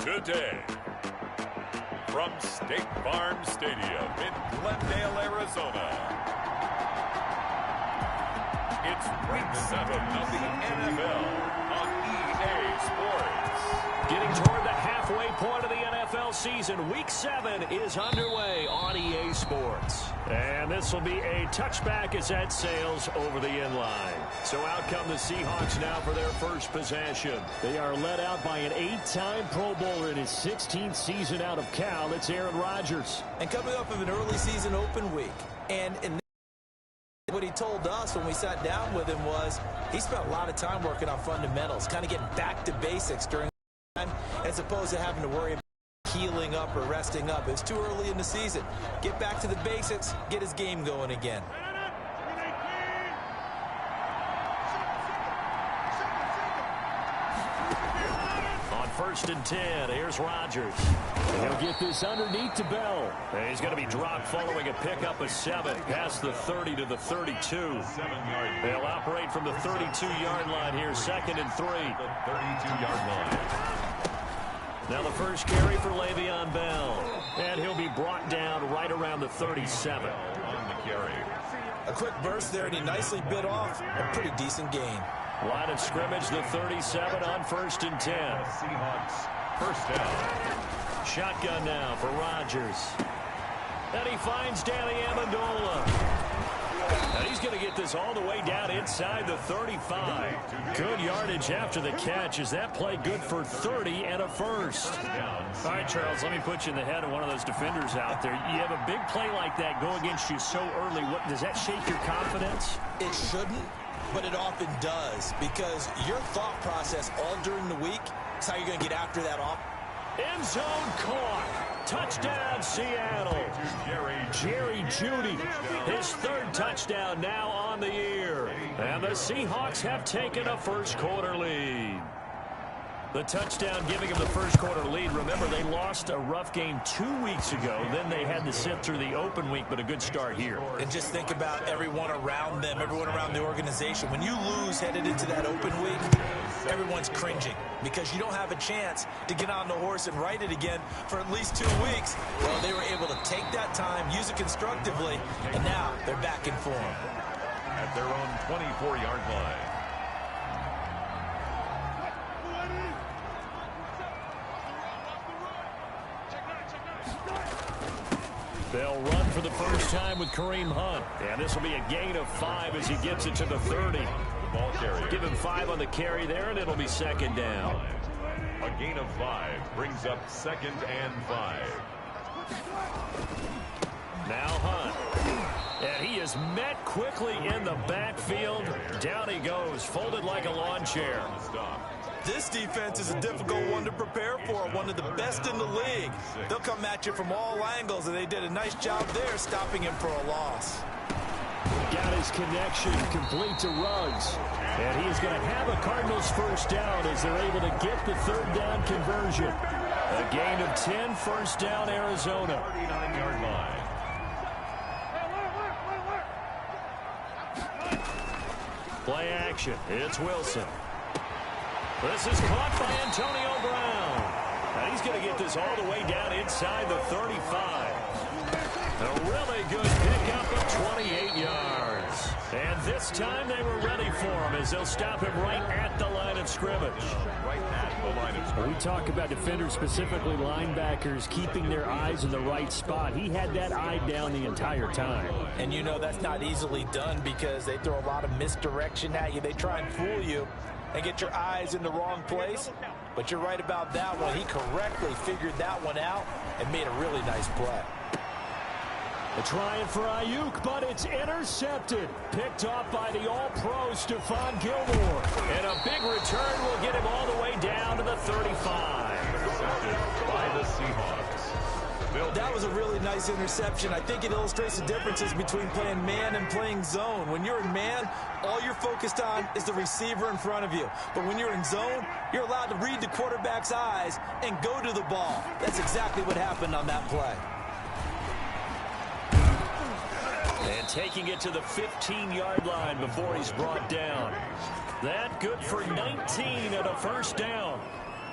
Today, from State Farm Stadium in Glendale, Arizona, it's Week 7 of the NFL on EA Sports. Getting toward the halfway point of the NFL season, Week 7 is underway on EA Sports. And this will be a touchback as that sails over the inline. So out come the Seahawks now for their first possession. They are led out by an 8-time Pro Bowler in his 16th season out of Cal. It's Aaron Rodgers. And coming up of an early season open week. And what he told us when we sat down with him was he spent a lot of time working on fundamentals, kind of getting back to basics during the time, as opposed to having to worry about healing up or resting up. It's too early in the season. Get back to the basics, get his game going again. On 1st and 10, here's Rodgers. He'll get this underneath to Bell. And he's going to be dropped following a pickup of 7 past the 30 to the 32. They'll operate from the 32-yard line here, 2nd and 3. The 32-yard line. Now the first carry for Le'Veon Bell. And he'll be brought down right around the 37. On the carry. A quick burst there, and he nicely bit off a pretty decent gain. Line of scrimmage, the 37 on 1st and 10. Seahawks, first down. Shotgun now for Rodgers. And he finds Danny Amendola. And he's going to get this all the way down inside the 35. Good yardage after the catch. Is that play good for 30 and a first? All right, Charles, let me put you in the head of one of those defenders out there. You have a big play like that go against you so early. Does that shake your confidence? It shouldn't, but it often does, because your thought process all during the week is how you're going to get after that off. End zone caught. Touchdown, Seattle. Jerry Jeudy, his 3rd touchdown now on the year. And the Seahawks have taken a first-quarter lead. The touchdown giving them the first-quarter lead. Remember, they lost a rough game 2 weeks ago. Then they had to sit through the open week, but a good start here. And just think about everyone around them, everyone around the organization. When you lose headed into that open week, everyone's cringing because you don't have a chance to get on the horse and ride it again for at least 2 weeks. Well, they were able to take that time, use it constructively, and now they're back in form. At their own 24-yard line. They'll run for the first time with Kareem Hunt. And this will be a gain of 5 as he gets it to the 30. The ball carrier. Give him 5 on the carry there, and it'll be 2nd down. A gain of 5 brings up 2nd and 5. Now Hunt. And he is met quickly in the backfield. Down he goes, folded like a lawn chair. This defense is a difficult one to prepare for, one of the best in the league. They'll come at you from all angles, and they did a nice job there stopping him for a loss. Got his connection complete to Ruggs. And he is going to have a Cardinals first down as they're able to get the 3rd down conversion. A gain of 10, first down, Arizona. 39-yard line. Play action. It's Wilson. This is caught by Antonio Brown. And he's going to get this all the way down inside the 35. A really good pickup of 28 yards. And this time they were ready for him as they'll stop him right at the line of scrimmage. Right at the line of scrimmage. We talk about defenders, specifically linebackers, keeping their eyes in the right spot. He had that eye down the entire time. And you know that's not easily done because they throw a lot of misdirection at you. They try and fool you and get your eyes in the wrong place. But you're right about that one. He correctly figured that one out and made a really nice play. They're trying for Ayuk, but it's intercepted. Picked off by the All-Pro Stephon Gilmore. And a big return will get him all the way down to the 35. Intercepted by the Seahawks. That was a really nice interception. I think it illustrates the differences between playing man and playing zone. When you're in man, all you're focused on is the receiver in front of you. But when you're in zone, you're allowed to read the quarterback's eyes and go to the ball. That's exactly what happened on that play. And taking it to the 15-yard line before he's brought down. That good for 19 and a first down.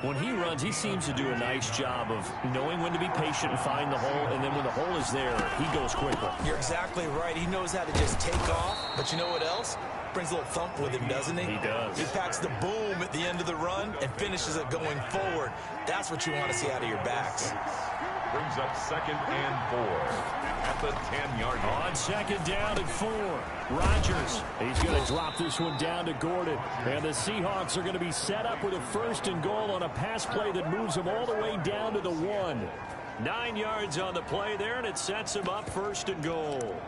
When he runs, he seems to do a nice job of knowing when to be patient and find the hole, and then when the hole is there, he goes quickly. You're exactly right. He knows how to just take off, but you know what else? Brings a little thump with him, doesn't he? He does. He packs the boom at the end of the run and finishes it going forward. That's what you want to see out of your backs. Brings up 2nd and 4 at the 10-yard line. On 2nd down and 4, Rodgers. He's going to drop this one down to Gordon. And the Seahawks are going to be set up with a 1st and goal on a pass play that moves them all the way down to the 1. 9 yards on the play there, and it sets him up 1st and goal.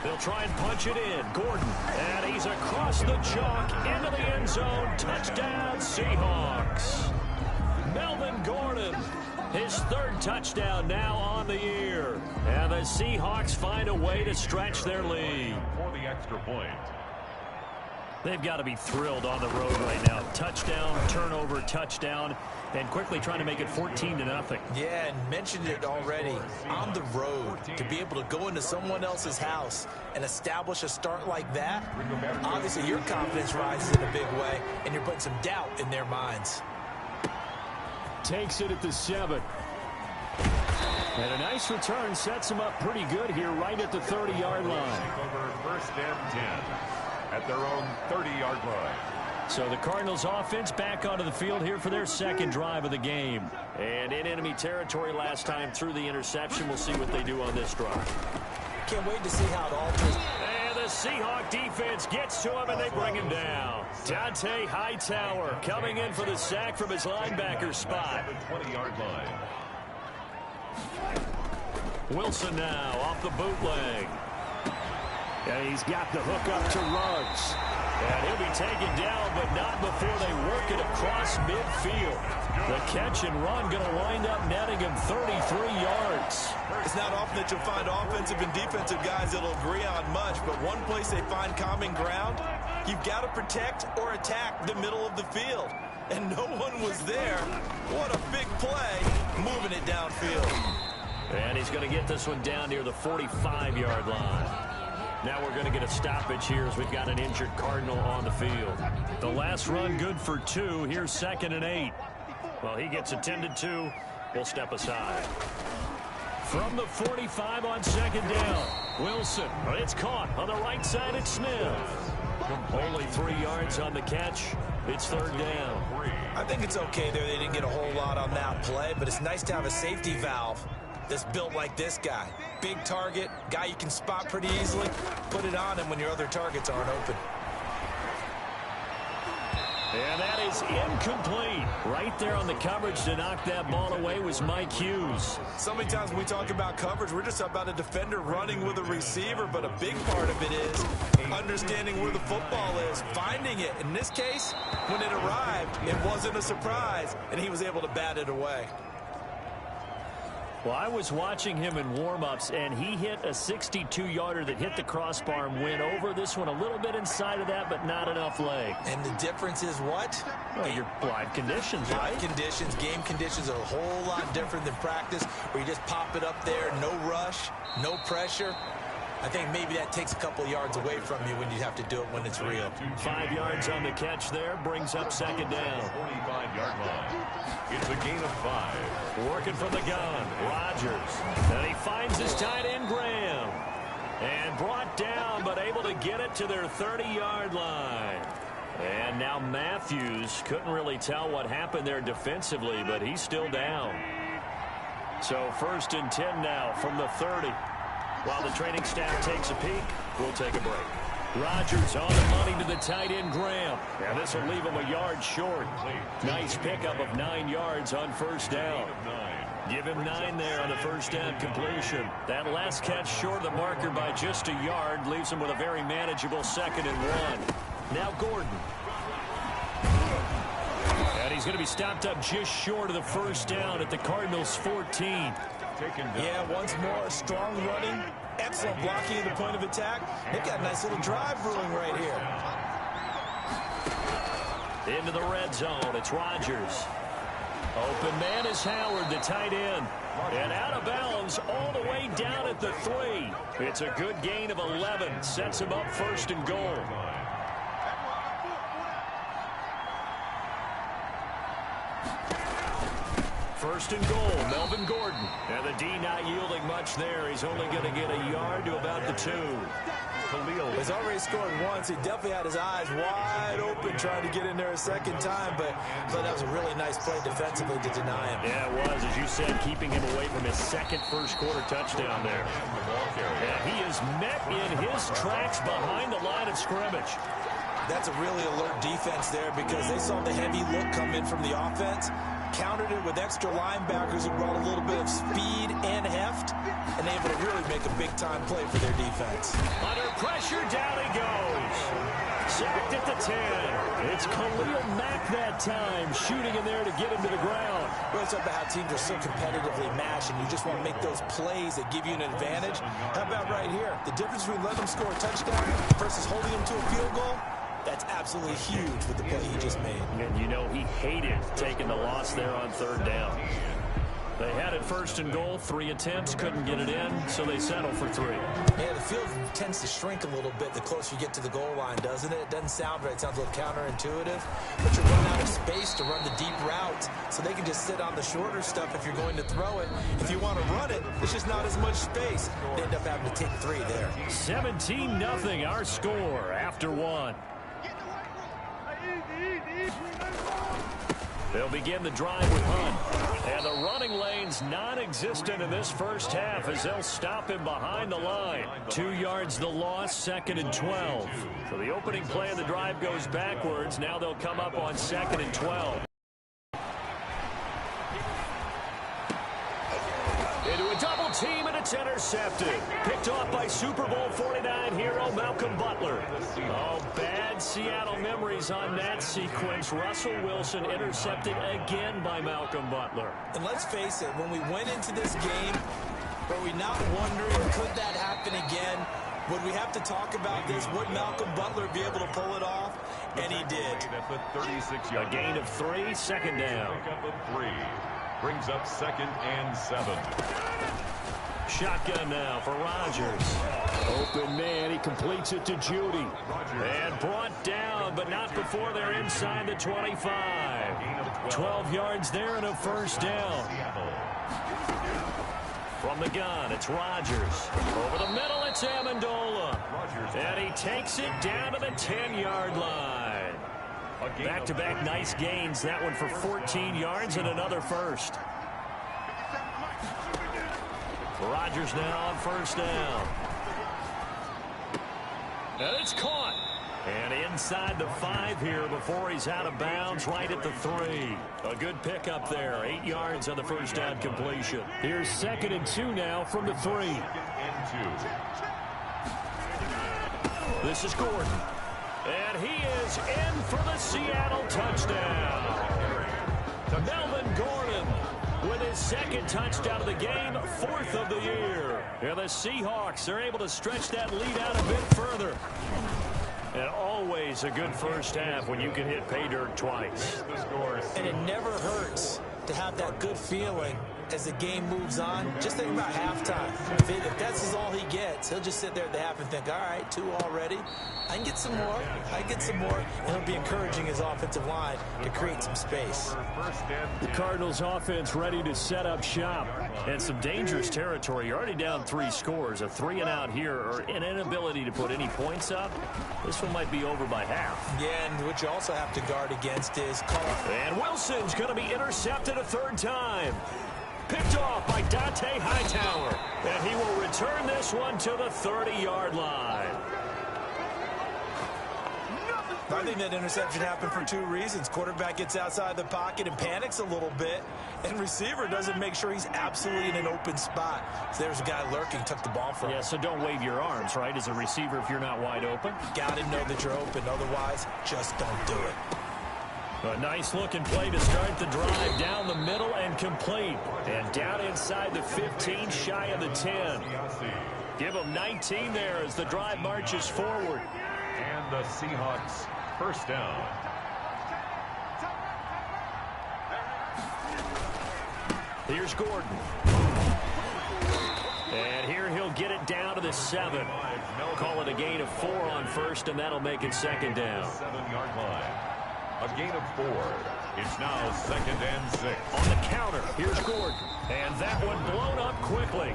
They'll try and punch it in. Gordon. And he's across the chalk into the end zone. Touchdown, Seahawks. Melvin Gordon. His 3rd touchdown now on the year. And the Seahawks find a way to stretch their lead. For the extra point. They've got to be thrilled on the road right now. Touchdown, turnover, touchdown, and quickly trying to make it 14-0. Yeah, and mentioned it already. On the road, to be able to go into someone else's house and establish a start like that, obviously your confidence rises in a big way, and you're putting some doubt in their minds. Takes it at the 7. And a nice return sets him up pretty good here right at the 30-yard line. Over 1st and 10 at their own 30-yard line. So the Cardinals offense back onto the field here for their 2nd drive of the game. And in enemy territory last time through the interception. We'll see what they do on this drive. Can't wait to see how it alters. And the Seahawk defense gets to him, and they bring him down. Dante Hightower coming in for the sack from his linebacker spot. 20-yard line. Wilson now off the bootleg. And he's got the hook up to Ruggs. And he'll be taken down, but not before they work it across midfield. The catch and run going to wind up netting him 33 yards. It's not often that you'll find offensive and defensive guys that'll agree on much, but one place they find common ground, you've got to protect or attack the middle of the field. And no one was there. What a big play, moving it downfield. And he's going to get this one down near the 45-yard line. Now we're going to get a stoppage here as we've got an injured Cardinal on the field. The last run good for 2. Here's 2nd and 8. Well, he gets attended to. We'll step aside. From the 45 on 2nd down. Wilson. It's caught on the right side at Smith. Only 3 yards on the catch. It's 3rd down. I think it's okay there. They didn't get a whole lot on that play, but it's nice to have a safety valve that's built like this guy. Big target, guy you can spot pretty easily. Put it on him when your other targets aren't open. And that is incomplete. Right there on the coverage to knock that ball away was Mike Hughes. So many times when we talk about coverage, we're just about a defender running with a receiver, but a big part of it is understanding where the football is, finding it. In this case, when it arrived, it wasn't a surprise, and he was able to bat it away. Well, I was watching him in warm-ups, and he hit a 62-yarder that hit the crossbar and went over. This one a little bit inside of that, but not enough leg. And the difference is what? Well, your live conditions, right? Live conditions, game conditions are a whole lot different than practice, where you just pop it up there, no rush, no pressure. I think maybe that takes a couple of yards away from you when you have to do it when it's real. 5 yards on the catch there, brings up 2nd down. 45-yard line. It's a gain of 5. Working from the gun, Rodgers. And he finds his tight end, Graham. And brought down, but able to get it to their 30-yard line. And now Matthews couldn't really tell what happened there defensively, but he's still down. So 1st and 10 now from the 30. While the training staff takes a peek, we'll take a break. Rodgers on the money to the tight end, Graham. And this will leave him a yard short. Nice pickup of 9 yards on 1st down. Give him 9 there on the 1st down completion. That last catch short of the marker by just a yard leaves him with a very manageable 2nd and 1. Now Gordon. And he's going to be stopped up just short of the 1st down at the Cardinals' 14. Yeah, once more, strong running, excellent blocking at the point of attack. They've got a nice little drive brewing right here. Into the red zone, it's Rodgers. Open man is Howard, the tight end. And out of bounds moves all the way down at the 3. It's a good gain of 11. Sets him up 1st and goal. First and goal, Melvin Gordon. And the D not yielding much there. He's only going to get a yard to about the 2. Khalil has already scored once. He definitely had his eyes wide open trying to get in there a second time, but that was a really nice play defensively to deny him. Yeah, it was, as you said, keeping him away from his second first-quarter touchdown there. And he is met in his tracks behind the line of scrimmage. That's a really alert defense there because they saw the heavy look come in from the offense, countered it with extra linebackers who brought a little bit of speed and heft, and able to really make a big-time play for their defense. Under pressure, down he goes. Sacked at the 10. It's Khalil Mack that time, shooting in there to get him to the ground. Well, it's about how teams are so competitively matched, and you just want to make those plays that give you an advantage. How about right here? The difference between letting them score a touchdown versus holding them to a field goal? That's absolutely huge with the play he just made. And you know he hated taking the loss there on 3rd down. They had it 1st and goal, 3 attempts, couldn't get it in, so they settle for 3. Yeah, the field tends to shrink a little bit the closer you get to the goal line, doesn't it? It doesn't sound right. It sounds a little counterintuitive. But you're running out of space to run the deep route, so they can just sit on the shorter stuff if you're going to throw it. If you want to run it, there's just not as much space. They end up having to take 3 there. 17-0 our score after 1. They'll begin the drive with Hunt. And the running lane's non-existent in this first half as they'll stop him behind the line. 2 yards the loss, 2nd and 12. So the opening play of the drive goes backwards. Now they'll come up on 2nd and 12. Into a double team, and it's intercepted. Picked off by Super Bowl 49 hero Malcolm Butler. Oh, bad Seattle memories on that sequence. Russell Wilson intercepted again by Malcolm Butler. And let's face it, when we went into this game, were we not wondering, could that happen again? Would we have to talk about this? Would Malcolm Butler be able to pull it off? And he did. A gain of 3, 2nd down. Brings up 2nd and 7. Shotgun now for Rodgers. Open man, he completes it to Judy. And brought down, but not before they're inside the 25. 12 yards there and a 1st down. From the gun, it's Rodgers. Over the middle, it's Amendola. And he takes it down to the 10-yard line. Back-to-back nice gains. That one for 14 yards and another 1st. Rodgers now on 1st down. And it's caught. And inside the 5 here before he's out of bounds, right at the 3. A good pickup there. 8 yards on the 1st down completion. Here's 2nd and 2 now from the 3. This is Gordon. And he is in for the Seattle touchdown. Melvin Gordon with his 2nd touchdown of the game, 4th of the year. And the Seahawks are able to stretch that lead out a bit further. And always a good first half when you can hit pay dirt twice. And it never hurts to have that good feeling as the game moves on. Just think about halftime. If that's all he gets, he'll just sit there at the half and think, all right, 2 already. I can get some more. I can get some more. And he'll be encouraging his offensive line to create some space. The Cardinals offense ready to set up shop. And some dangerous territory. You're already down 3 scores. A 3 and out here, or an inability to put any points up. This one might be over by half. Yeah, and what you also have to guard against is call. And Wilson's going to be intercepted a 3rd time. Picked off by Dante Hightower. And he will return this one to the 30-yard line. I think that interception happened for 2 reasons. Quarterback gets outside the pocket and panics a little bit, and receiver doesn't make sure he's absolutely in an open spot. So there's a guy lurking, took the ball from him. Yeah, so don't wave your arms, right, as a receiver if you're not wide open. Got to know that you're open. Otherwise, just don't do it. A nice looking play to start the drive down the middle and complete. And down inside the 15, shy of the 10. Give them 19 there as the drive marches forward. And the Seahawks 1st down. Here's Gordon. down to the 7. Call it a gain of 4 on first, and that'll make it second down. 7-yard line. A gain of 4. It's now 2nd and 6. On the counter, here's Gordon. And that one blown up quickly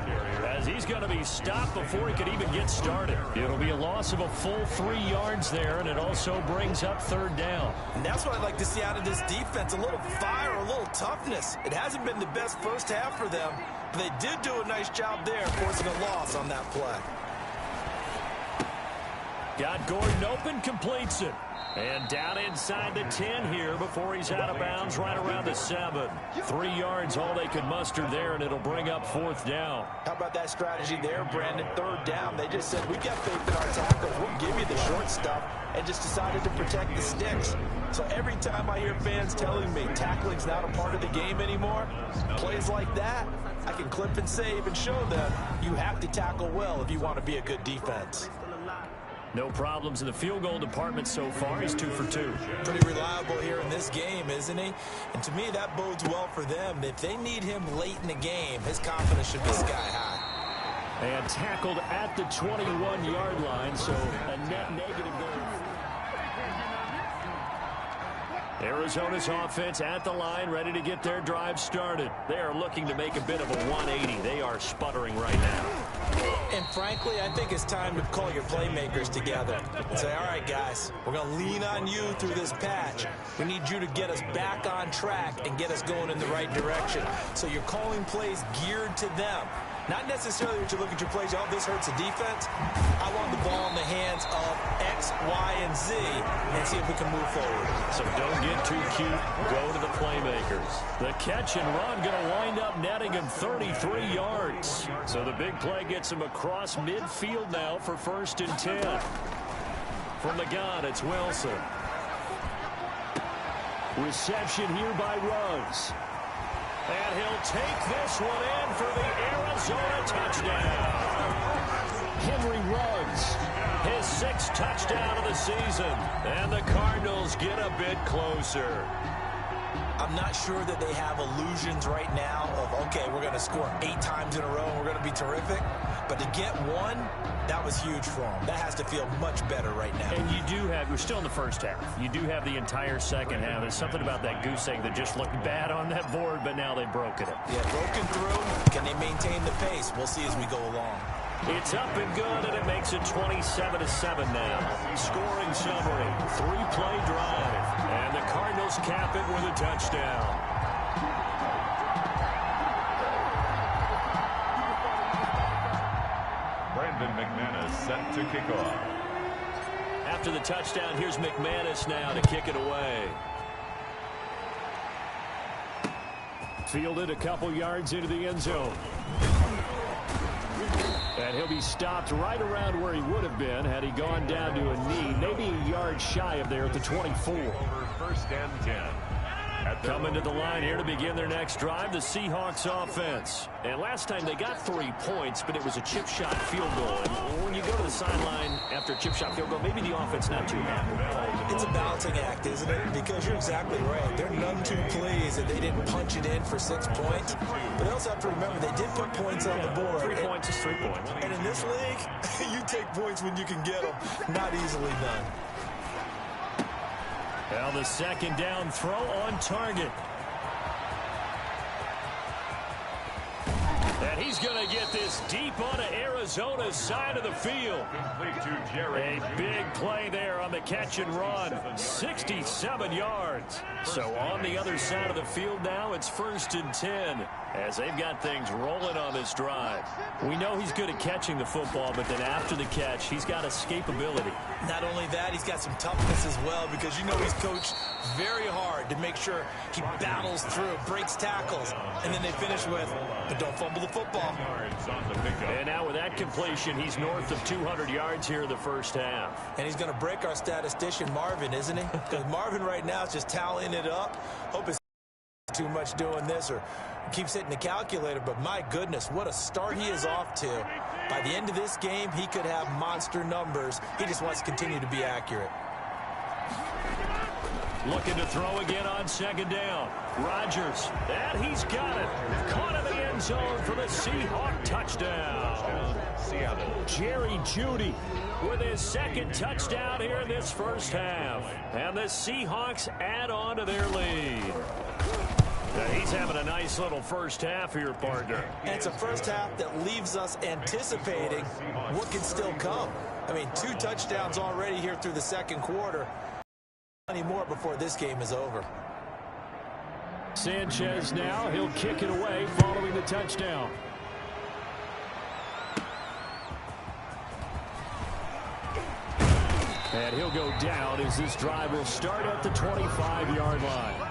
as he's going to be stopped before he could even get started. It'll be a loss of a full 3 yards there, and it also brings up 3rd down. And that's what I'd like to see out of this defense, a little fire, a little toughness. It hasn't been the best first half for them, but they did do a nice job there forcing a loss on that play. Got Gordon open, completes it. And down inside the 10 here before he's out of bounds right around the 7. 3 yards all they could muster there, and it'll bring up 4th down. How about that strategy there, Brandon? 3rd down. They just said, we've got faith in our tackles. We'll give you the short stuff, and just decided to protect the sticks. So every time I hear fans telling me tackling's not a part of the game anymore, plays like that, I can clip and save and show them you have to tackle well if you want to be a good defense. No problems in the field goal department so far. He's 2 for 2. Pretty reliable here in this game, isn't he? And to me, that bodes well for them. If they need him late in the game, his confidence should be sky high. And tackled at the 21-yard line, so a net negative goal. Arizona's offense at the line, ready to get their drive started. They are looking to make a bit of a 180. They are sputtering right now. And frankly, I think it's time to call your playmakers together and say, all right, guys, we're going to lean on you through this patch. We need you to get us back on track and get us going in the right direction. So you're calling plays geared to them. Not necessarily that you look at your plays, oh, this hurts the defense. I want the ball in the hands of X, Y, and Z and see if we can move forward. So don't get too cute. Go to the playmakers. The catch and run going to wind up netting him 33 yards. So the big play gets him across midfield now for 1st and 10. From the gun, it's Wilson. Reception here by Ruggs. And he'll take this one in for the Arizona touchdown. Henry Ruggs, his 6th touchdown of the season. And the Cardinals get a bit closer. I'm not sure that they have illusions right now of, okay, we're going to score 8 times in a row and we're going to be terrific. But to get one, that was huge for them. That has to feel much better right now. And you do have, we're still in the first half. You do have the entire second half. There's something about that goose egg that just looked bad on that board, but now they've broken it. Yeah, broken through. Can they maintain the pace? We'll see as we go along. It's up and good, and it makes it 27-7 now. Scoring summary, 3-play drive, and the Cardinals cap it with a touchdown. McManus set to kick off. After the touchdown, here's McManus now to kick it away. Fielded a couple yards into the end zone. And he'll be stopped right around where he would have been had he gone down to a knee, maybe a yard shy of there at the 24. 1st and 10. Coming to the line here to begin their next drive, the Seahawks offense. And last time they got 3 points, but it was a chip shot field goal. And when you go to the sideline after a chip shot field goal, maybe the offense not too happy. It's a balancing act, isn't it? Because you're exactly right. They're none too pleased that they didn't punch it in for 6 points. But they also have to remember they did put points on the board. 3 points is 3 points. And in this league, you take points when you can get them. Not easily done. Well, the 2nd down throw on target. And he's going to get this deep onto Arizona's side of the field. A big play there on the catch and run. 67 yards. So on the other side of the field now, it's 1st and 10 as they've got things rolling on this drive. We know he's good at catching the football, but then after the catch, he's got escapability. Not only that, he's got some toughness as well because you know he's coached very hard to make sure he battles through, breaks tackles, and then they finish with, but don't fumble the football. And now with that completion, he's north of 200 yards here in the first half. And he's going to break our statistician, Marvin, isn't he? Because Marvin right now is just tallying it up. Hope it's too much doing this or keeps hitting the calculator, but my goodness, what a start he is off to. By the end of this game, he could have monster numbers. He just wants to continue to be accurate. Looking to throw again on 2nd down. Rodgers, and he's got it. Caught in the end zone for the Seahawk touchdown. Seattle. Jerry Jeudy with his second touchdown here in this first half. And the Seahawks add on to their lead. Now he's having a nice little first half here, partner. And it's a first half that leaves us anticipating what can still come. I mean, 2 touchdowns already here through the second quarter. Plenty more before this game is over. Sanchez now, he'll kick it away following the touchdown. And he'll go down as this drive will start at the 25-yard line.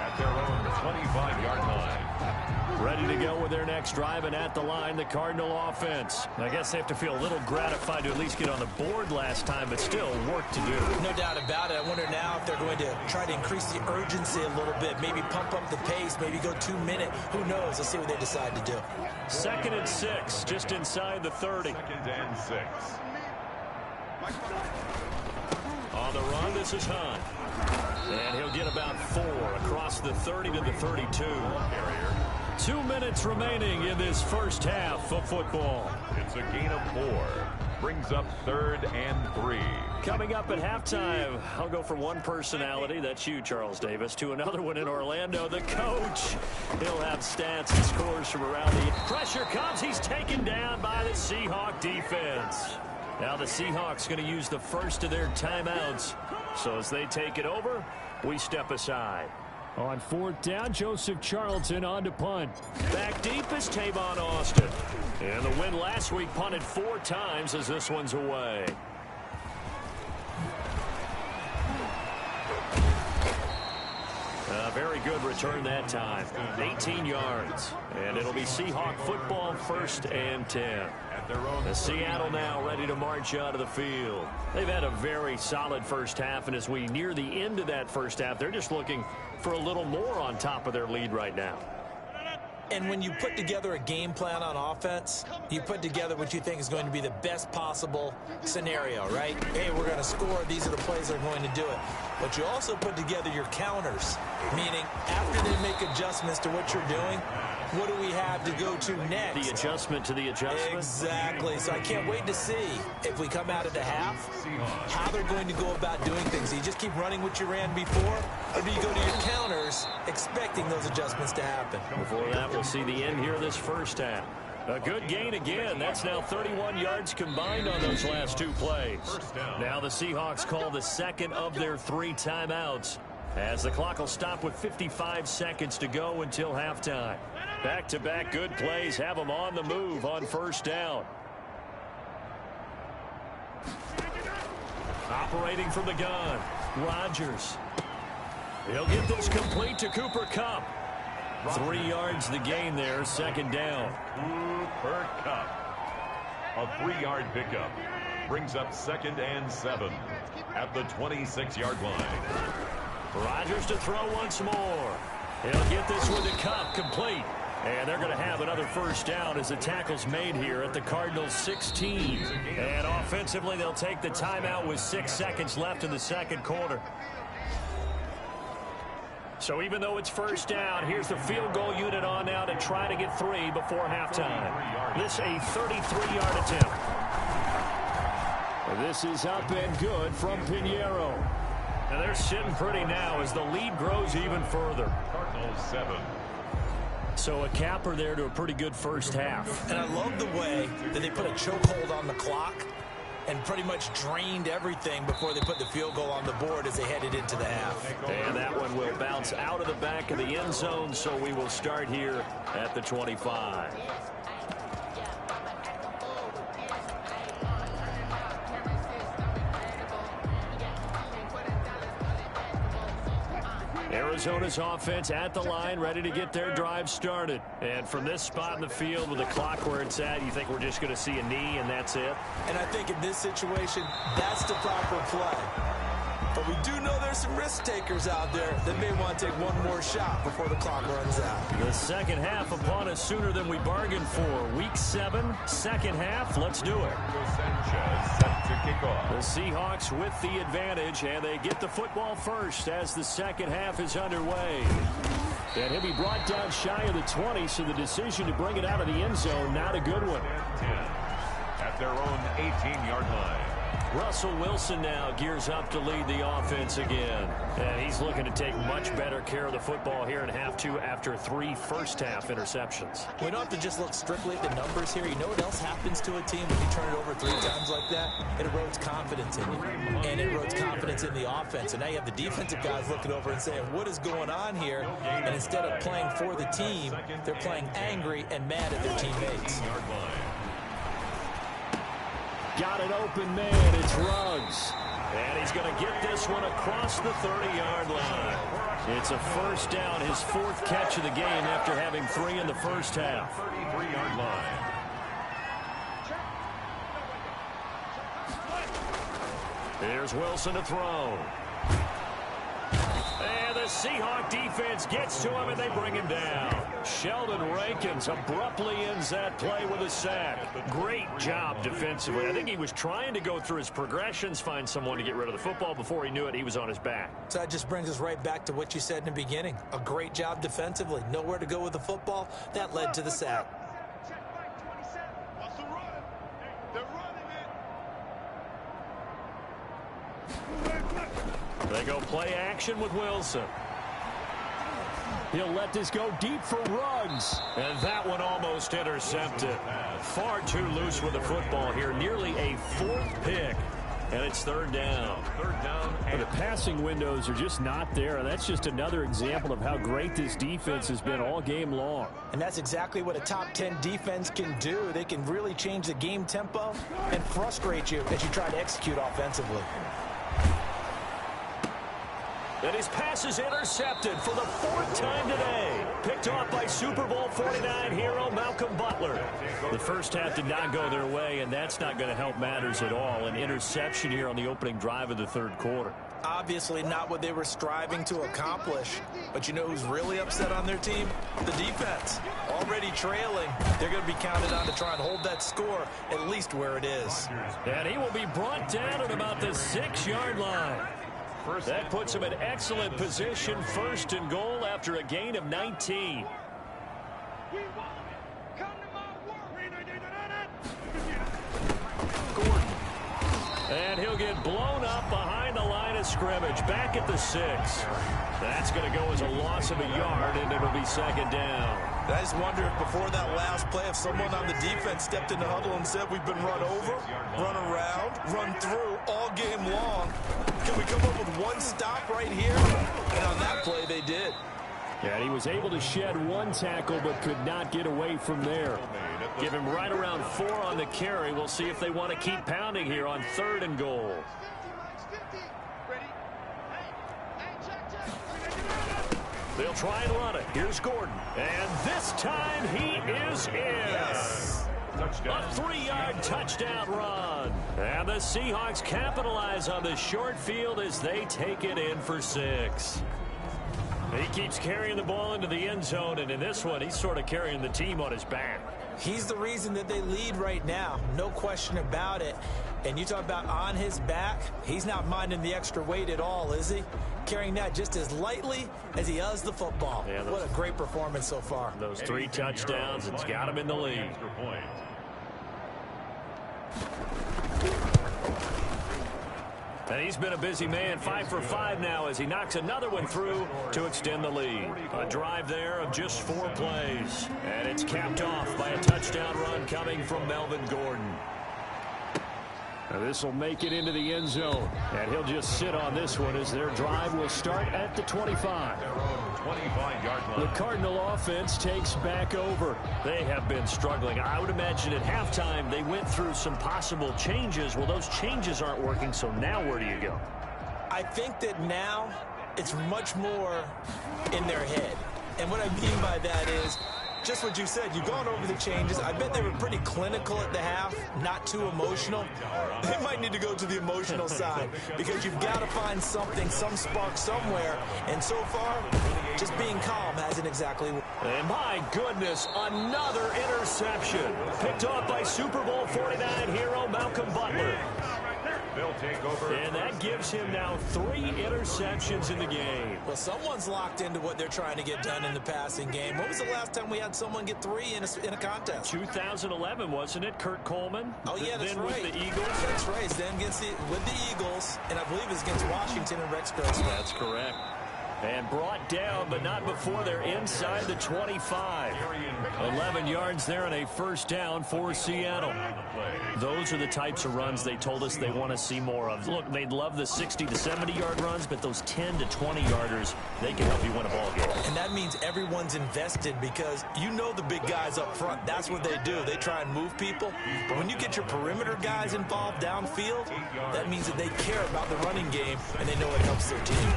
At their own 25-yard line. Ready to go with their next drive, and at the line, the Cardinal offense. I guess they have to feel a little gratified to at least get on the board last time, but still work to do. No doubt about it. I wonder now if they're going to try to increase the urgency a little bit, maybe pump up the pace, maybe go 2-minute. Who knows? Let's see what they decide to do. 2nd and 6, just inside the 30. 2nd and 6. On the run, this is Hunt. And he'll get about 4 across the 30 to the 32. 2 minutes remaining in this first half of football. It's a gain of 4. Brings up 3rd and 3. Coming up at halftime, I'll go from one personality, that's you, Charles Davis, to another one in Orlando, the coach. He'll have stats and scores from around the... Pressure comes, he's taken down by the Seahawk defense. Now the Seahawks going to use the first of their timeouts. So as they take it over, we step aside. On 4th down, Joseph Charlton on to punt. Back deep is Tavon Austin. And the win last week punted 4 times as this one's away. A very good return that time. 18 yards. And it'll be Seahawk football, 1st and 10. The Seattle now ready to march out of the field. They've had a very solid first half, and as we near the end of that first half, they're just looking for a little more on top of their lead right now. And when you put together a game plan on offense, you put together what you think is going to be the best possible scenario, right? Hey, we're going to score. These are the plays that are going to do it. But you also put together your counters, meaning after they make adjustments to what you're doing, what do we have to go to next? The adjustment to the adjustment? Exactly. So I can't wait to see if we come out of the half, how they're going to go about doing things. Do you just keep running what you ran before, or do you go to your counters expecting those adjustments to happen? Before that, we'll see the end here of this first half. A good gain again. That's now 31 yards combined on those last 2 plays. Now the Seahawks call the second of their 3 timeouts, as the clock will stop with 55 seconds to go until halftime. Back-to-back good plays have them on the move on 1st down. Operating from the gun, Rodgers. He'll get this complete to Cooper Kupp. 3 yards the gain there, 2nd down. Cooper Kupp. A 3-yard pickup. Brings up 2nd and 7 at the 26-yard line. Rodgers to throw once more. He'll get this with the Kupp complete. And they're going to have another 1st down as the tackle's made here at the Cardinals' 16. And offensively, they'll take the timeout with 6 seconds left in the second quarter. So even though it's 1st down, here's the field goal unit on now to try to get 3 before halftime. This a 33-yard attempt. This is up and good from Pinheiro. And they're sitting pretty now as the lead grows even further. Cardinals 7. So a capper there to a pretty good first half. And I love the way that they put a chokehold on the clock and pretty much drained everything before they put the field goal on the board as they headed into the half. And that one will bounce out of the back of the end zone, so we will start here at the 25. Arizona's offense at the line, ready to get their drive started. And from this spot in the field with the clock where it's at, you think we're just going to see a knee and that's it? And I think in this situation, that's the proper play. But we do know there's some risk takers out there that may want to take one more shot before the clock runs out. The second half upon us sooner than we bargained for. Week 7, second half. Let's do it. Sanchez set to kick off. The Seahawks with the advantage, and they get the football first as the second half is underway. And he'll be brought down shy of the 20, so the decision to bring it out of the end zone, not a good one. at their own 18-yard line. Russell Wilson now gears up to lead the offense again. And he's looking to take much better care of the football here in half two after 3 first-half interceptions. We don't have to just look strictly at the numbers here. You know what else happens to a team when you turn it over 3 times like that? It erodes confidence in you. And it erodes confidence in the offense. And now you have the defensive guys looking over and saying, what is going on here? And instead of playing for the team, they're playing angry and mad at their teammates. Got an open man. It's Ruggs. And he's going to get this one across the 30-yard line. It's a first down, his 4th catch of the game after having 3 in the first half. 33-yard line. Here's Wilson to throw. And the Seahawk defense gets to him, and they bring him down. Sheldon Rankins abruptly ends that play with a sack. Great job defensively. I think he was trying to go through his progressions, find someone to get rid of the football. Before he knew it, he was on his back. So that just brings us right back to what you said in the beginning. A great job defensively. Nowhere to go with the football. That led to the sack. They go play action with Wilson. He'll let this go deep for Ruggs. And that one almost intercepted. Far too loose with the football here. Nearly a 4th pick. And it's 3rd down. And the passing windows are just not there. That's just another example of how great this defense has been all game long. And that's exactly what a top 10 defense can do. They can really change the game tempo and frustrate you as you try to execute offensively. And his pass is intercepted for the 4th time today. Picked off by Super Bowl 49 hero Malcolm Butler. The first half did not go their way, and that's not going to help matters at all. An interception here on the opening drive of the 3rd quarter. Obviously not what they were striving to accomplish. But you know who's really upset on their team? The defense. Already trailing. They're going to be counted on to try and hold that score at least where it is. And he will be brought down at about the 6-yard line. That puts him in excellent position, 1st and goal after a gain of 19. Gordon. And he'll get blown up behind the line of scrimmage, back at the 6. That's going to go as a loss of a yard, and it'll be 2nd down. I just wonder if before that last play, if someone on the defense stepped in the huddle and said, we've been run over, run around, run through all game long. Can we come up with one stop right here? And on that play, they did. Yeah, he was able to shed 1 tackle, but could not get away from there. Give him right around 4 on the carry. We'll see if they want to keep pounding here on 3rd and goal. They'll try and run it. Here's Gordon. And this time he is in. Yes. A 3-yard touchdown run. And the Seahawks capitalize on the short field as they take it in for 6. He keeps carrying the ball into the end zone, and in this one, he's sort of carrying the team on his back. He's the reason that they lead right now. No question about it. And you talk about on his back, he's not minding the extra weight at all, is he? Carrying that just as lightly as he does the football. Yeah, what a great performance so far. Those 3 touchdowns, it's got him in the lead. And he's been a busy man, 5 for 5 now as he knocks another one through to extend the lead. A drive there of just 4 plays. And it's capped off by a touchdown run coming from Melvin Gordon. Now this will make it into the end zone. And he'll just sit on this one as their drive will start at the 25. The Cardinal offense takes back over. They have been struggling. I would imagine at halftime they went through some possible changes. Well, those changes aren't working, so now where do you go? I think that now it's much more in their head. And what I mean by that is just what you said. You've gone over the changes. I bet they were pretty clinical at the half, not too emotional. They might need to go to the emotional side because you've got to find something, some spark somewhere. And so far, just being calm hasn't exactly worked. And my goodness, another interception. Picked off by Super Bowl 49 hero Malcolm Butler. They'll take over. And that gives him now 3 interceptions in the game. Well, someone's locked into what they're trying to get done in the passing game. When was the last time we had someone get 3 in a contest? 2011, wasn't it? Kurt Coleman. Oh, yeah, that's then right. with the Eagles. That's right. Then with the Eagles, and I believe it's against Washington and Rex Grossman. That's correct. And brought down, but not before they're inside the 25. 11 yards there and a first down for Seattle. Those are the types of runs they told us they want to see more of. Look, they'd love the 60 to 70-yard runs, but those 10 to 20-yarders, they can help you win a ball game. And that means everyone's invested because you know the big guys up front. That's what they do. They try and move people. But when you get your perimeter guys involved downfield, that means that they care about the running game, and they know it helps their team.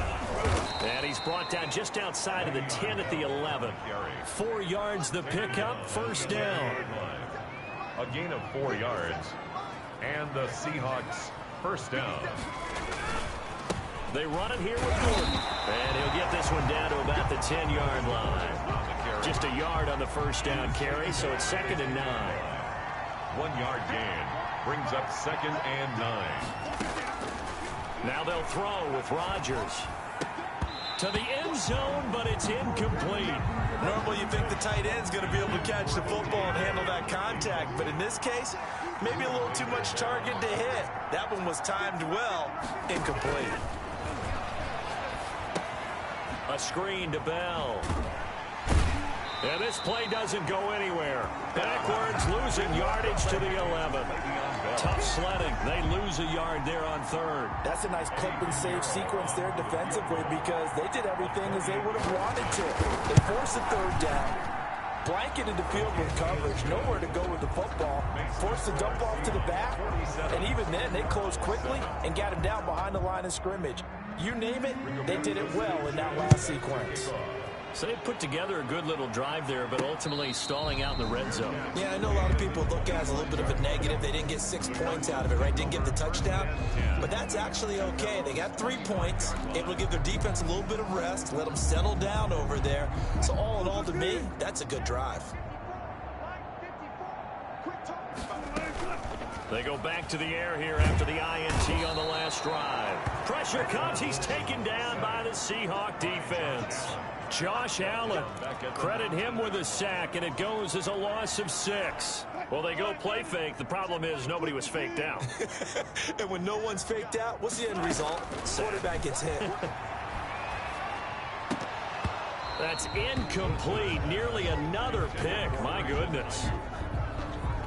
And he's brought down just outside of the 10 at the 11. 4 yards the pickup, first down. A gain of 4 yards. And the Seahawks first down. They run it here with Gordon. And he'll get this one down to about the 10-yard line. Just a yard on the first down carry, so it's 2nd and 9. 1 yard gain brings up 2nd and 9. Now they'll throw with Rodgers. To the end zone, but it's incomplete. Normally you think the tight end's going to be able to catch the football and handle that contact, but in this case, maybe a little too much target to hit. That one was timed well, incomplete. A screen to Bell. And this play doesn't go anywhere. Backwards, losing yardage to the 11. Tough sledding. They lose a yard there on 3rd. That's a nice clip and save sequence there defensively because they did everything as they would have wanted to. They forced the 3rd down, blanketed the field with coverage, nowhere to go with the football, forced the dump off to the back, and even then they closed quickly and got him down behind the line of scrimmage. You name it, they did it well in that last sequence. So they put together a good little drive there, but ultimately stalling out in the red zone. Yeah, I know a lot of people look at it as a little bit of a negative. They didn't get 6 points out of it, right? Didn't get the touchdown. But that's actually okay. They got 3 points, able to give their defense a little bit of rest, let them settle down over there. So all in all, to me, that's a good drive. They go back to the air here after the INT on the last drive. Pressure comes. He's taken down by the Seahawk defense. Josh Allen, credit him with a sack, and it goes as a loss of 6. Well, they go play fake. The problem is nobody was faked out. And when no one's faked out, what's the end result? Quarterback gets hit. That's incomplete. Nearly another pick. My goodness.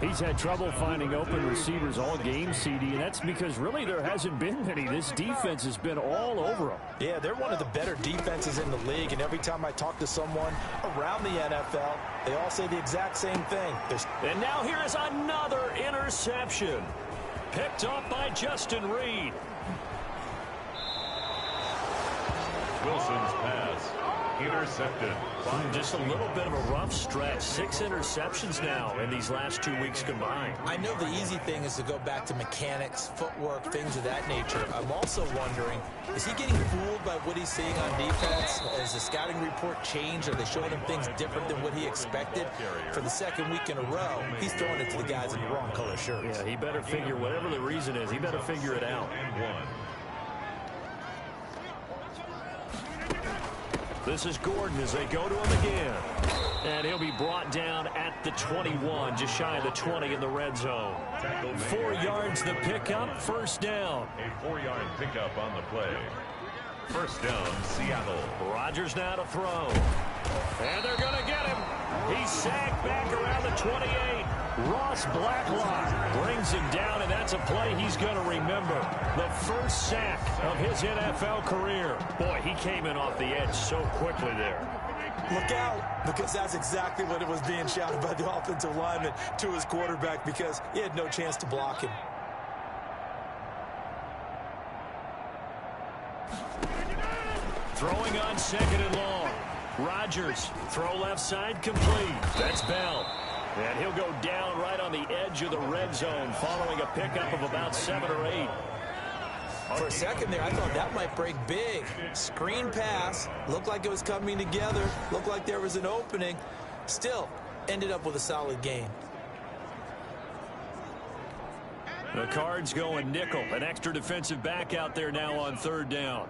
He's had trouble finding open receivers all game, CD, and that's because really there hasn't been many. This defense has been all over them. Yeah, they're one of the better defenses in the league, and every time I talk to someone around the NFL, they all say the exact same thing. And now here is another interception. Picked up by Justin Reed. Wilson's pass intercepted. Just a little bit of a rough stretch. 6 interceptions now in these last 2 weeks combined. I know the easy thing is to go back to mechanics, footwork, things of that nature. I'm also wondering, is he getting fooled by what he's seeing on defense? Has the scouting report changed? Are they showing him things different than what he expected? For the 2nd week in a row, he's throwing it to the guys in the wrong color shirts. Yeah, he better figure, whatever the reason is, he better figure it out. This is Gordon as they go to him again. And he'll be brought down at the 21, just shy of the 20 in the red zone. 4 yards the pickup, first down. A 4-yard pickup on the play. First down, Seattle. Rodgers now to throw. And they're going to get him. He's sacked back around the 28. Ross Blacklock brings him down, and that's a play he's going to remember. The first sack of his NFL career. Boy, he came in off the edge so quickly there. Look out, because that's exactly what it was being shouted by the offensive lineman to his quarterback because he had no chance to block him. Throwing on 2nd and long. Rodgers, throw left side, complete. That's Bell. And he'll go down right on the edge of the red zone following a pickup of about 7 or 8. For a second there, I thought that might break big. Screen pass. Looked like it was coming together. Looked like there was an opening. Still, ended up with a solid game. The Cards going nickel. An extra defensive back out there now on third down.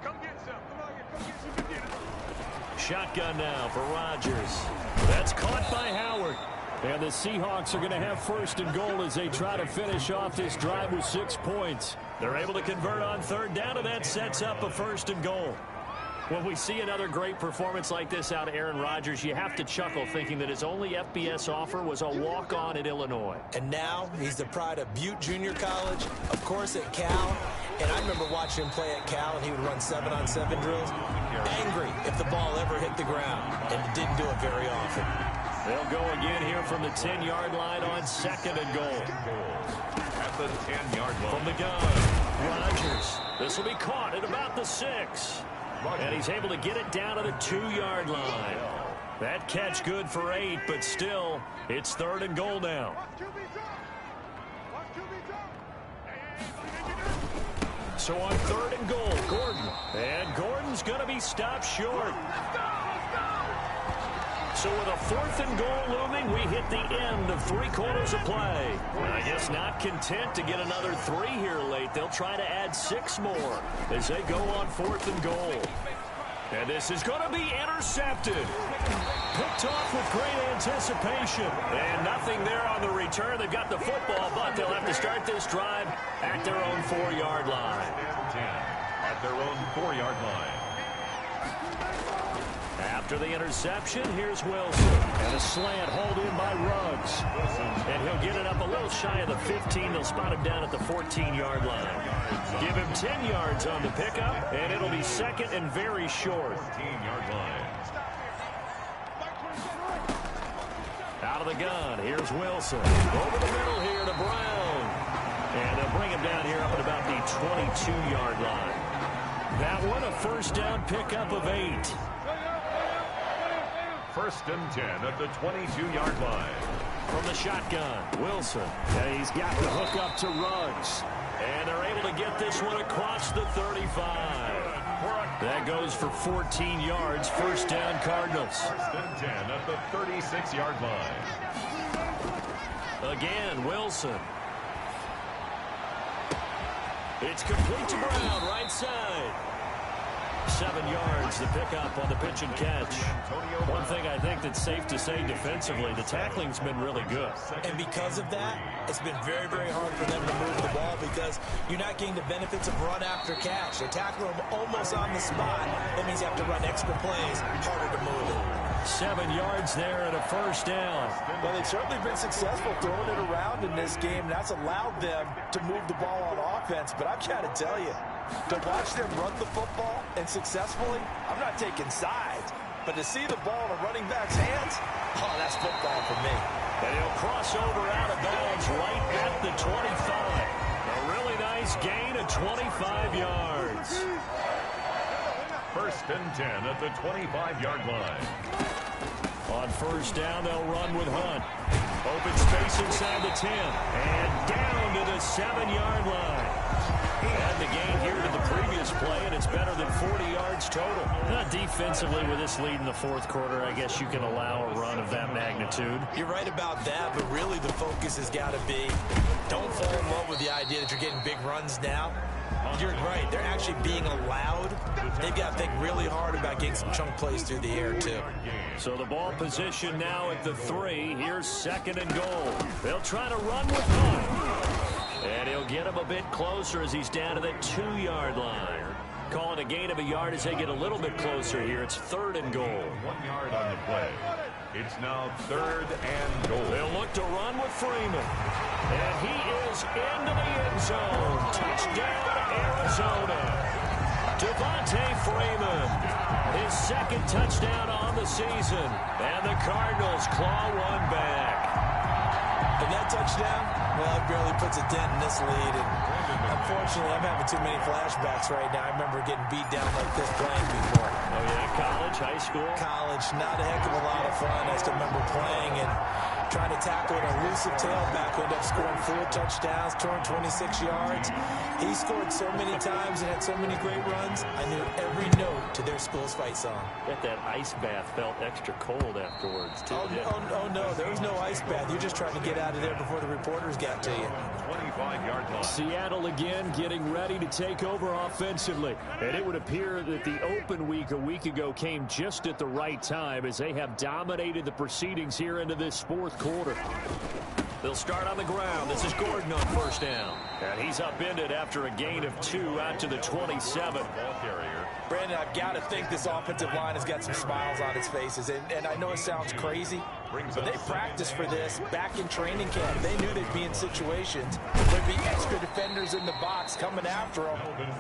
Shotgun now for Rodgers. That's caught by Howard. And the Seahawks are going to have first and goal as they try to finish off this drive with 6 points. They're able to convert on third down, and that sets up a first and goal. When we see another great performance like this out of Aaron Rodgers, you have to chuckle thinking that his only FBS offer was a walk-on at Illinois. And now he's the pride of Butte Junior College, of course at Cal. And I remember watching him play at Cal, and he would run 7-on-7 drills. Angry if the ball ever hit the ground, and didn't do it very often. They'll go again here from the 10-yard line on second and goal. At the 10-yard line. From the gun, Rodgers. This will be caught at about the 6. And he's able to get it down to the 2-yard line. That catch good for 8, but still, it's third and goal now. So on third and goal, Gordon. And Gordon's going to be stopped short. So with a fourth and goal looming, we hit the end of 3 quarters of play. I guess not content to get another 3 here late. They'll try to add 6 more as they go on fourth and goal. And this is going to be intercepted. Picked off with great anticipation. And nothing there on the return. They've got the football, but they'll have to start this drive at their own 4-yard line. 10 at their own 4-yard line. After the interception, here's Wilson. And a slant hauled in by Ruggs. And he'll get it up a little shy of the 15. They'll spot him down at the 14-yard line. Give him 10 yards on the pickup, and it'll be second and very short. 14-yard line. Out of the gun, here's Wilson. Over the middle here to Brown. And they'll bring him down here up at about the 22-yard line. That one, a first down pickup of 8. First and 10 at the 22-yard line. From the shotgun, Wilson. And he's got the hook up to Ruggs. And they're able to get this one across the 35. That goes for 14 yards. First down, Cardinals. First and 10 at the 36-yard line. Again, Wilson. It's complete to Brown, right side. 7 yards, the pickup on the pitch and catch. One thing I think that's safe to say defensively, the tackling's been really good. And because of that, it's been very, very hard for them to move the ball because you're not getting the benefits of run after catch. They tackle them almost on the spot. That means you have to run extra plays, harder to move it. 7 yards there and a first down. Well, they've certainly been successful throwing it around in this game. That's allowed them to move the ball on offense. But I've got to tell you, to watch them run the football and successfully, I'm not taking sides. But to see the ball in a running back's hands, oh, that's football for me. And he'll cross over out of bounds right at the 25. A really nice gain of 25 yards. First and 10 at the 25-yard line. On first down, they'll run with Hunt. Open space inside the 10. And down to the 7-yard line. And the gain here to the previous play, and it's better than 40 yards total. Not defensively with this lead in the fourth quarter, I guess you can allow a run of that magnitude. You're right about that, but really the focus has got to be don't fall in love with the idea that you're getting big runs now. You're right. They're actually being allowed. They've got to think really hard about getting some chunk plays through the air, too. So the ball position now at the 3. Here's second and goal. They'll try to run with Hunt. And he'll get him a bit closer as he's down to the 2-yard line. Calling a gain of a yard as they get a little bit closer here. It's third and goal. 1 yard on the play. It's now third and goal. They'll look to run with Freeman. And he is into the end zone. Touchdown, Arizona. Devontae Freeman. His second touchdown on the season. And the Cardinals claw one back. And that touchdown, well, it barely puts a dent in this lead. And unfortunately, I'm having too many flashbacks right now. I remember getting beat down like this playing before. Oh, yeah, college, high school? College, not a heck of a lot of fun. I still remember playing and trying to tackle an elusive tailback who ended up scoring 4 touchdowns, 226 yards. He scored so many times and had so many great runs. I knew every note to their school's fight song. Bet that ice bath felt extra cold afterwards, too. Oh, no, there was no ice bath. You're just trying to get out of there before the reporters got to you. 25-yard line. Seattle again getting ready to take over offensively. And it would appear that the open week a week ago came just at the right time as they have dominated the proceedings here into this fourth quarter. They'll start on the ground. This is Gordon on first down. And he's upended after a gain of 2 out to the 27. Ball carrier. Brandon, I've got to think this offensive line has got some smiles on its faces. And I know it sounds crazy, but they practiced for this back in training camp. They knew they'd be in situations where there'd be extra defenders in the box coming after them,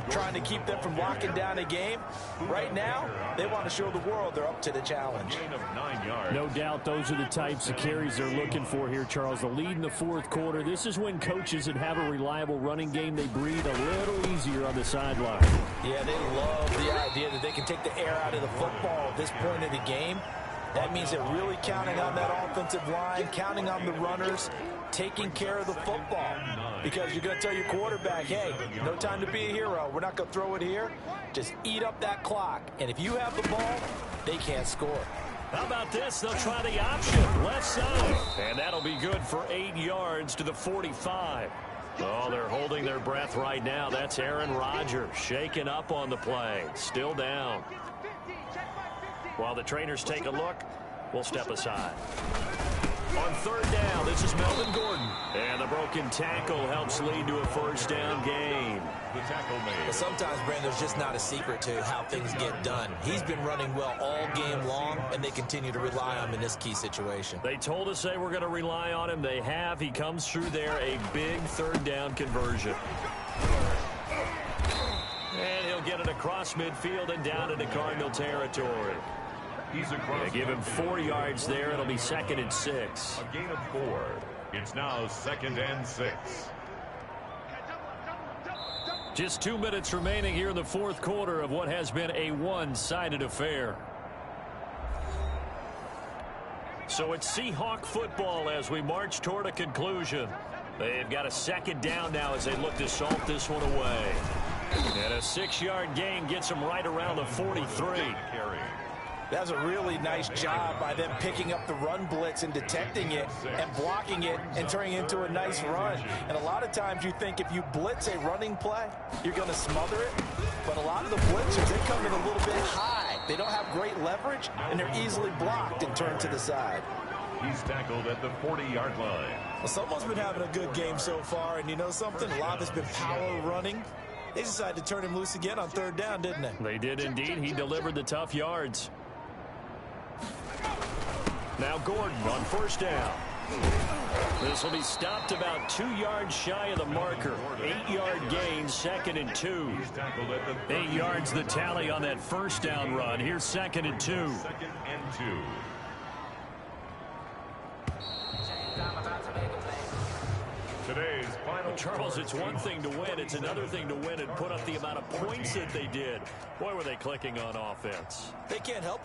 trying to keep them from locking down a game. Right now, they want to show the world they're up to the challenge. Gain of 9 yards. No doubt those are the types of carries they're looking for here, Charles. The lead in the fourth quarter. This is when coaches that have a reliable running game, they breathe a little easier on the sideline. Yeah, they love the idea that they can take the air out of the football at this point of the game. That means they're really counting on that offensive line, counting on the runners, taking care of the football. Because you're going to tell your quarterback, hey, no time to be a hero. We're not going to throw it here. Just eat up that clock. And if you have the ball, they can't score. How about this? They'll try the option. Left side. And that'll be good for 8 yards to the 45. Oh, they're holding their breath right now. That's Aaron Rodgers shaking up on the play. Still down. While the trainers take a look, we'll step aside. On third down, this is Melvin Gordon. And the broken tackle helps lead to a first down gain. The tackle made. Well, sometimes, Brandon, there's just not a secret to how things get done. He's been running well all game long, and they continue to rely on him in this key situation. They told us they were going to rely on him. They have. He comes through there, a big third down conversion. And he'll get it across midfield and down into Cardinal territory. He's across. They give him 4 yards there. It'll be 2nd and 6. A gain of 4. It's now 2nd and 6. Just 2 minutes remaining here in the fourth quarter of what has been a one-sided affair. So it's Seahawk football as we march toward a conclusion. They've got a 2nd down now as they look to salt this one away. And a 6-yard gain gets them right around the 43. That's a really nice job by them picking up the run blitz and detecting it and blocking it and turning it into a nice run. And a lot of times you think if you blitz a running play, you're going to smother it. But a lot of the blitzers, they come in a little bit high. They don't have great leverage, and they're easily blocked and turned to the side. He's tackled at the 40-yard line. Well, someone's been having a good game so far, and you know something? A lot of it's been power running. They decided to turn him loose again on third down, didn't they? They did indeed. He delivered the tough yards. Now Gordon on first down. This will be stopped about 2 yards shy of the marker. 8-yard gain, 2nd and 2. 8 yards the tally on that first down run. Here's 2nd and 2. 2nd and 2. Today's final. Charles, it's one thing to win. It's another thing to win and put up the amount of points that they did. Boy, were they clicking on offense. They can't help it.